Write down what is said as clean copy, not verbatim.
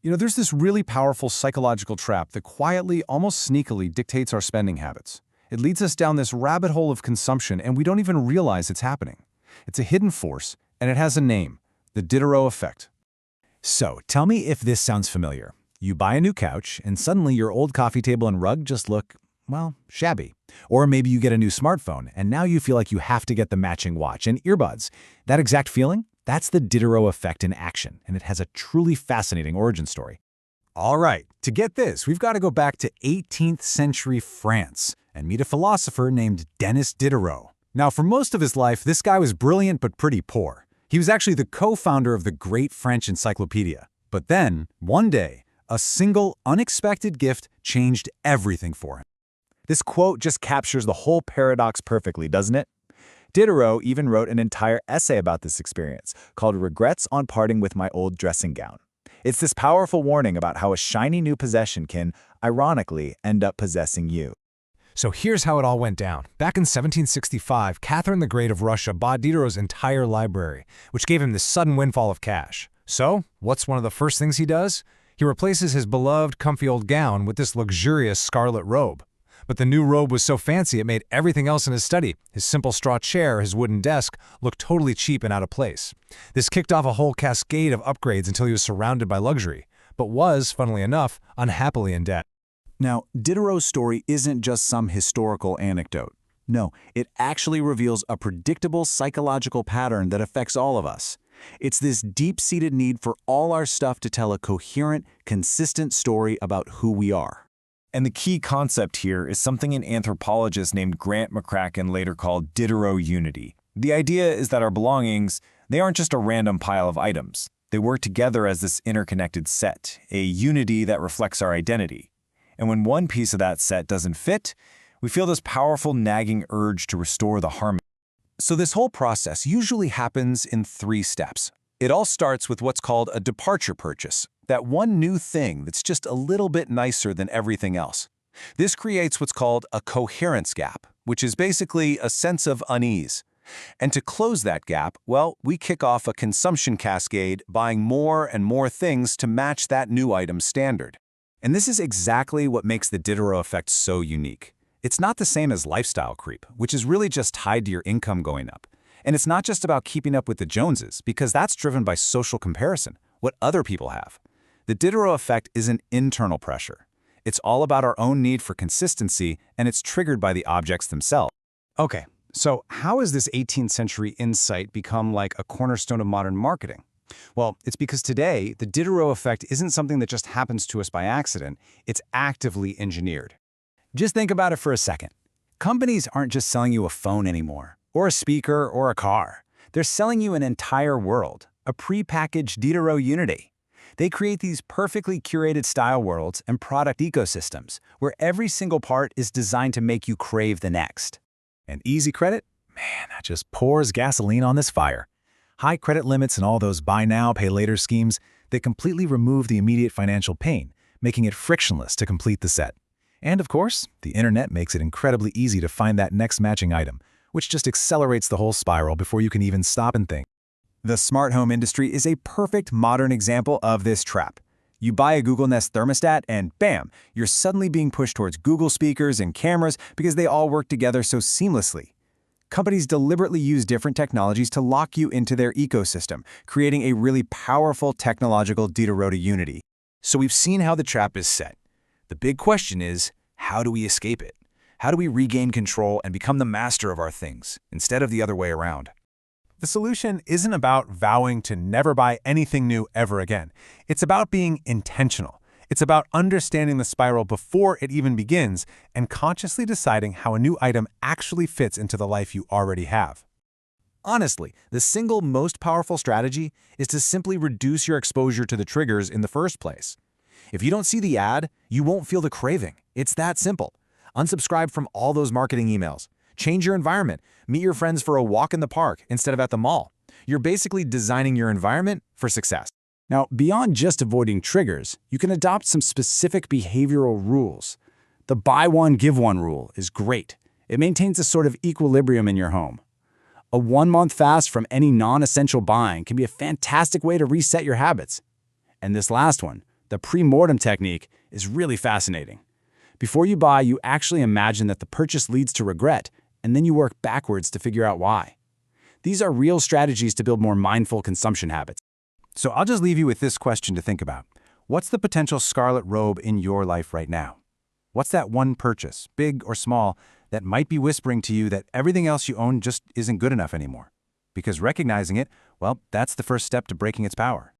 There's this really powerful psychological trap that quietly, almost sneakily, dictates our spending habits. It leads us down this rabbit hole of consumption, and we don't even realize it's happening. It's a hidden force, and it has a name: the Diderot Effect. So, tell me if this sounds familiar. You buy a new couch, and suddenly your old coffee table and rug just look, well, shabby. Or maybe you get a new smartphone, and now you feel like you have to get the matching watch and earbuds. That exact feeling? That's the Diderot Effect in action, and it has a truly fascinating origin story. All right, to get this, we've got to go back to 18th century France and meet a philosopher named Denis Diderot. Now, for most of his life, this guy was brilliant but pretty poor. He was actually the co-founder of the Great French Encyclopedia. But then, one day, a single, unexpected gift changed everything for him. This quote just captures the whole paradox perfectly, doesn't it? Diderot even wrote an entire essay about this experience, called Regrets on Parting with My Old Dressing Gown. It's this powerful warning about how a shiny new possession can, ironically, end up possessing you. So here's how it all went down. Back in 1765, Catherine the Great of Russia bought Diderot's entire library, which gave him this sudden windfall of cash. So, what's one of the first things he does? He replaces his beloved, comfy old gown with this luxurious scarlet robe. But the new robe was so fancy it made everything else in his study, his simple straw chair, his wooden desk, look totally cheap and out of place. This kicked off a whole cascade of upgrades until he was surrounded by luxury, but was, funnily enough, unhappily in debt. Now, Diderot's story isn't just some historical anecdote. No, it actually reveals a predictable psychological pattern that affects all of us. It's this deep-seated need for all our stuff to tell a coherent, consistent story about who we are. And the key concept here is something an anthropologist named Grant McCracken later called Diderot unity. The idea is that our belongings, they aren't just a random pile of items. They work together as this interconnected set, a unity that reflects our identity. And when one piece of that set doesn't fit, we feel this powerful nagging urge to restore the harmony. So this whole process usually happens in 3 steps. It all starts with what's called a departure purchase, that one new thing that's just a little bit nicer than everything else. This creates what's called a coherence gap, which is basically a sense of unease. And to close that gap, well, we kick off a consumption cascade, buying more and more things to match that new item's standard. And this is exactly what makes the Diderot effect so unique. It's not the same as lifestyle creep, which is really just tied to your income going up. And it's not just about keeping up with the Joneses, because that's driven by social comparison, what other people have. The Diderot effect is an internal pressure. It's all about our own need for consistency, and it's triggered by the objects themselves. Okay, so how has this 18th century insight become like a cornerstone of modern marketing? Well, it's because today, the Diderot effect isn't something that just happens to us by accident. It's actively engineered. Just think about it for a second. Companies aren't just selling you a phone anymore, or a speaker, or a car. They're selling you an entire world, a prepackaged Diderot unity. They create these perfectly curated style worlds and product ecosystems, where every single part is designed to make you crave the next. And easy credit? Man, that just pours gasoline on this fire. High credit limits and all those buy now, pay later schemes, they completely remove the immediate financial pain, making it frictionless to complete the set. And of course, the internet makes it incredibly easy to find that next matching item, which just accelerates the whole spiral before you can even stop and think. The smart home industry is a perfect modern example of this trap. You buy a Google Nest thermostat and bam, you're suddenly being pushed towards Google speakers and cameras because they all work together so seamlessly. Companies deliberately use different technologies to lock you into their ecosystem, creating a really powerful technological Diderot unity. So we've seen how the trap is set. The big question is, how do we escape it? How do we regain control and become the master of our things, instead of the other way around? The solution isn't about vowing to never buy anything new ever again. It's about being intentional. It's about understanding the spiral before it even begins and consciously deciding how a new item actually fits into the life you already have. Honestly, the single most powerful strategy is to simply reduce your exposure to the triggers in the first place. If you don't see the ad, you won't feel the craving. It's that simple. Unsubscribe from all those marketing emails. Change your environment. Meet your friends for a walk in the park instead of at the mall. You're basically designing your environment for success. Now, beyond just avoiding triggers, you can adopt some specific behavioral rules. The buy one, give one rule is great. It maintains a sort of equilibrium in your home. A 1-month fast from any non-essential buying can be a fantastic way to reset your habits. And this last one, The pre-mortem technique is really fascinating. Before you buy, you actually imagine that the purchase leads to regret, and then you work backwards to figure out why. These are real strategies to build more mindful consumption habits. So I'll just leave you with this question to think about. What's the potential scarlet robe in your life right now? What's that one purchase, big or small, that might be whispering to you that everything else you own just isn't good enough anymore? Because recognizing it, well, that's the first step to breaking its power.